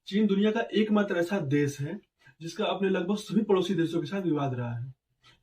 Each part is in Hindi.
चीन दुनिया का एकमात्र ऐसा देश है जिसका अपने लगभग सभी पड़ोसी देशों के साथ विवाद रहा है।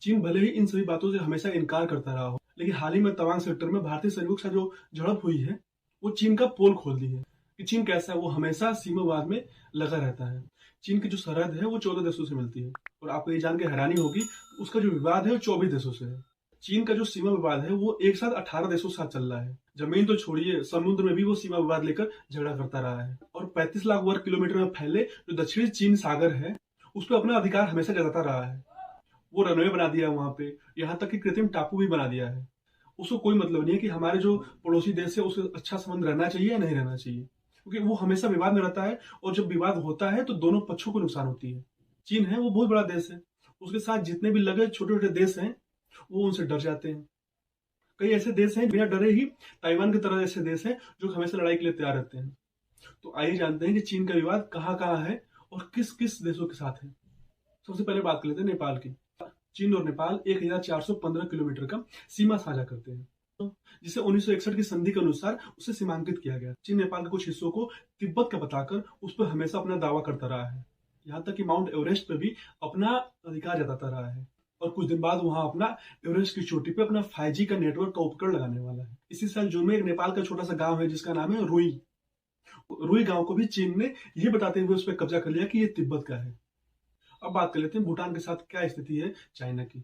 चीन भले ही इन सभी बातों से हमेशा इनकार करता रहा हो, लेकिन हाल ही में तवांग सेक्टर में भारतीय सैनिकों के साथ जो झड़प हुई है, वो चीन का पोल खोल दी है कि चीन कैसा है। वो हमेशा सीमा विवाद में लगा रहता है। चीन की जो सरहद है वो 14 देशों से मिलती है और आपको ये जान के हैरानी होगी, उसका जो विवाद है वो 24 देशों से है। चीन का जो सीमा विवाद है वो एक साथ 18 देशों के साथ चल रहा है। जमीन तो छोड़िए, समुद्र में भी वो सीमा विवाद लेकर झगड़ा करता रहा है और 35 लाख वर्ग किलोमीटर में फैले जो दक्षिणी चीन सागर है, उस पर अपना अधिकार हमेशा जताता रहा है। वो रनवे बना दिया है वहां पे, यहाँ तक कि कृत्रिम टापू भी बना दिया है। उसको कोई मतलब नहीं है कि हमारे जो पड़ोसी देश है उससे अच्छा संबंध रहना चाहिए या नहीं रहना चाहिए, क्योंकि वो हमेशा विवाद में रहता है और जब विवाद होता है तो दोनों पक्षों को नुकसान होती है। चीन है वो बहुत बड़ा देश है, उसके साथ जितने भी लगे छोटे छोटे देश हैं वो उनसे डर जाते हैं। कई ऐसे देश हैं बिना डरे ही, ताइवान की तरह ऐसे देश हैं जो हमेशा लड़ाई के लिए तैयार रहते हैं। तो आइए जानते हैं कि चीन का विवाद कहाँ कहाँ है और किस किस देशों के साथ है। सबसे पहले बात कर लेते हैं नेपाल की। चीन और नेपाल 1415 किलोमीटर का सीमा साझा करते हैं, जिसे 1961 की संधि के अनुसार उसे सीमांकित किया गया। चीन नेपाल के कुछ हिस्सों को तिब्बत का बताकर उस पर हमेशा अपना दावा करता रहा है, यहाँ तक कि माउंट एवरेस्ट पर भी अपना अधिकार जताता रहा है और कुछ दिन बाद वहां अपना एवरेस्ट की चोटी पे अपना 5G का नेटवर्क का उपकरण लगाने वाला है। इसी साल जून में एक नेपाल का छोटा सा गांव है जिसका नाम है रुई। रुई गांव को भी चीन ने ये बताते हुए उस पर कब्जा कर लिया कि ये तिब्बत का है। अब बात कर लेते हैं भूटान के साथ क्या स्थिति है चाइना की।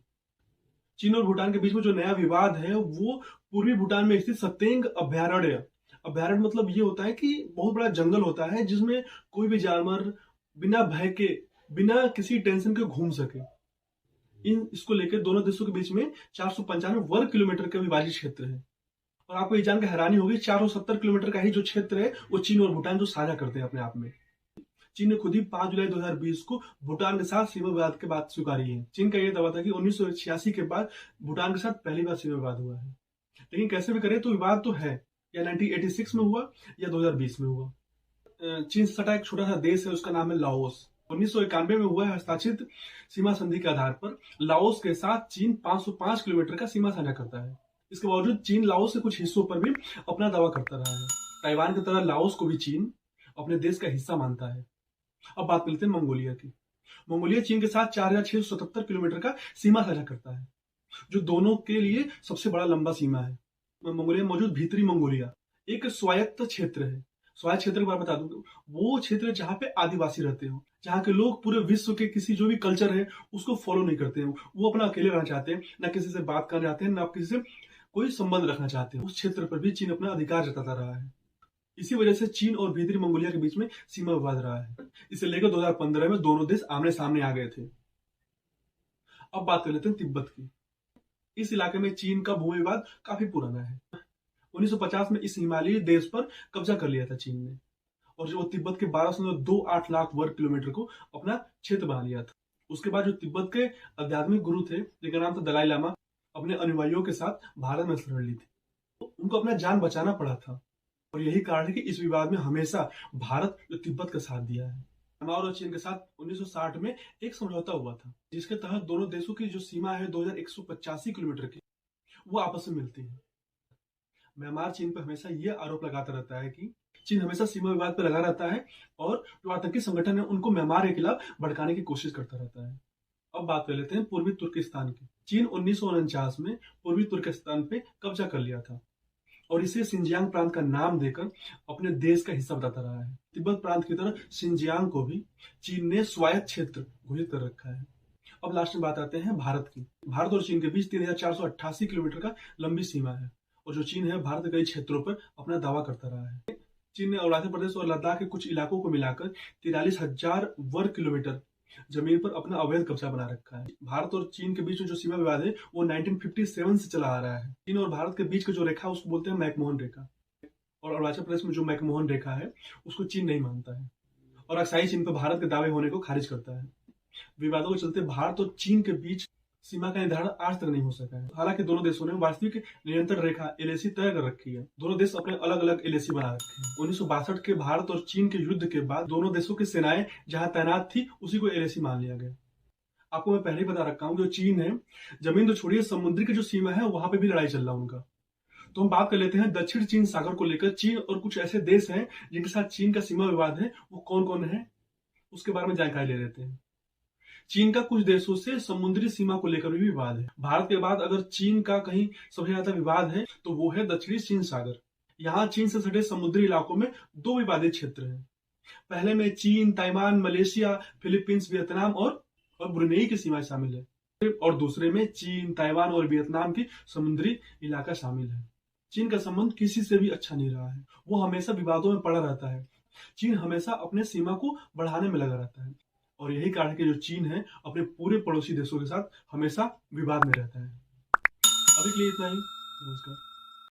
चीन और भूटान के बीच में जो नया विवाद है वो पूर्वी भूटान में स्थित सतेंग अभयारण्य। अभयारण्य मतलब ये होता है कि बहुत बड़ा जंगल होता है जिसमें कोई भी जानवर बिना भय के, बिना किसी टेंशन के घूम सके। इसको लेकर दोनों देशों के बीच में 495 वर्ग किलोमीटर का विभाजित क्षेत्र है। और आपको ये जानकर हैरानी होगी, 470 किलोमीटर का ही जो क्षेत्र है वो चीन और भूटान जो साझा करते हैं अपने आप में। चीन ने खुद ही 5 जुलाई 2020 को भूटान के साथ सीमा विवाद के बाद स्वीकारी है। चीन का यह दावा था कि 1986 के बाद भूटान के साथ पहली बार सीमा विवाद हुआ है। लेकिन कैसे भी करे तो विवाद तो है, या 1986 में हुआ या 2020 में हुआ। चीन से सटा एक छोटा सा देश है, उसका नाम है लाओस। 1991 में हुआ है हस्ताक्षरित सीमा संधि के आधार पर लाओस के साथ चीन 505 किलोमीटर का सीमा साझा करता है। इसके बावजूद चीन लाओस के कुछ हिस्सों पर भी अपना दावा करता रहा है। ताइवान की तरह लाओस को भी चीन अपने देश का हिस्सा मानता है। अब बात करते हैं मंगोलिया की। मंगोलिया चीन के साथ 4677 किलोमीटर का सीमा साझा करता है, जो दोनों के लिए सबसे बड़ा लंबा सीमा है। मंगोलिया में मौजूद भीतरी मंगोलिया एक स्वायत्त क्षेत्र है। स्वायत्त क्षेत्र के बारे में बता दूं, वो क्षेत्र जहाँ पे आदिवासी रहते हो, जहाँ के लोग पूरे विश्व के किसी जो भी कल्चर है उसको फॉलो नहीं करते हैं। वो अपना अकेले रहना चाहते हैं, ना किसी से बात करना चाहते हैं, ना किसी से कोई संबंध रखना चाहते हैं। उस क्षेत्र पर भी चीन अपना अधिकार जताता रहा है। इसी वजह से चीन और भीतरी मंगोलिया के बीच में सीमा विवाद रहा है। इसे लेकर 2015 में दोनों देश आमने सामने आ गए थे। अब बात कर लेते हैं तिब्बत की। इस इलाके में चीन का भूमि विवाद काफी पुराना है। 1950 में इस हिमालयी देश पर कब्जा कर लिया था चीन ने, और जो तिब्बत के 12.28 लाख वर्ग किलोमीटर को अपना क्षेत्र बना लिया था। उसके बाद जो तिब्बत के आध्यात्मिक गुरु थे जिनका नाम था दलाई लामा, अपने अनुयायियों के साथ भारत में शरण ली थी। तो उनको अपना जान बचाना पड़ा था और यही कारण है कि इस विवाद में हमेशा भारत जो तिब्बत का साथ दिया है। म्यांमार और चीन के साथ 1960 में एक समझौता हुआ था, जिसके तहत दोनों देशों की जो सीमा है 2185 किलोमीटर की, वो आपस में मिलती है। म्यांमार चीन पर हमेशा ये आरोप लगाता रहता है कि चीन हमेशा सीमा विवाद पर लगा रहता है और जो आतंकी संगठन है उनको म्यांमार के खिलाफ भड़काने की कोशिश करता रहता है। अब बात कर लेते हैं पूर्वी तुर्किस्तान की। चीन 1949 में पूर्वी तुर्किस्तान पे कब्जा कर लिया था और इसे सिंजियांग प्रांत का नाम देकर अपने देश का हिस्सा बताता रहा है। तिब्बत प्रांत की तरह सिंजियांग को भी चीन ने स्वायत्त क्षेत्र घोषित कर रखा है। अब लास्ट में बात आते हैं भारत की। भारत और चीन के बीच 3488 किलोमीटर का लंबी सीमा है और जो चीन है भारत के कई क्षेत्रों पर अपना दावा करता रहा है। चीन ने अरुणाचल प्रदेश और लद्दाख के कुछ इलाकों को मिलाकर 43,000 वर्ग किलोमीटर जमीन पर अपना अवैध कब्जा बना रखा है। भारत और चीन के बीच में जो सीमा विवाद है वो 1957 से चला आ रहा है। चीन और भारत के बीच का जो रेखा उसको बोलते हैं मैकमोहन रेखा, और अरुणाचल प्रदेश में जो मैकमोहन रेखा है उसको चीन नहीं मानता है और अक्साई चीन पर भारत के दावे होने को खारिज करता है। विवादों के चलते भारत और चीन के बीच सीमा का निर्धारण आज तक नहीं हो सका है। हालांकि दोनों देशों ने वास्तविक नियंत्रण रेखा एलएसी तय कर रखी है। दोनों देश अपने अलग अलग एलएसी बना रखे हैं। 1962 के भारत और चीन के युद्ध के बाद दोनों देशों की सेनाएं जहां तैनात थी उसी को एलएसी मान लिया गया। आपको मैं पहले ही बता रखा हूं, जो चीन है, जमीन तो छोड़िए, समुद्री की जो सीमा है वहां पे भी लड़ाई चल रहा है उनका। तो हम बात कर लेते हैं दक्षिण चीन सागर को लेकर। चीन और कुछ ऐसे देश हैं जिनके साथ चीन का सीमा विवाद है, वो कौन कौन है उसके बारे में जानकारी ले लेते हैं। चीन का कुछ देशों से समुद्री सीमा को लेकर भी विवाद है। भारत के बाद अगर चीन का कहीं सबसे ज्यादा विवाद है तो वो है दक्षिणी चीन सागर। यहाँ चीन से सटे समुद्री इलाकों में दो विवादित क्षेत्र हैं। पहले में चीन, ताइवान, मलेशिया, फिलीपींस, वियतनाम और ब्रुनेई की सीमाएं शामिल है, और दूसरे में चीन, ताइवान और वियतनाम की समुद्री इलाका शामिल है। चीन का संबंध किसी से भी अच्छा नहीं रहा है, वो हमेशा विवादों में पड़ा रहता है। चीन हमेशा अपने सीमा को बढ़ाने में लगा रहता है, और यही कारण है कि जो चीन है अपने पूरे पड़ोसी देशों के साथ हमेशा विवाद में रहता है। अभी के लिए इतना ही। नमस्कार।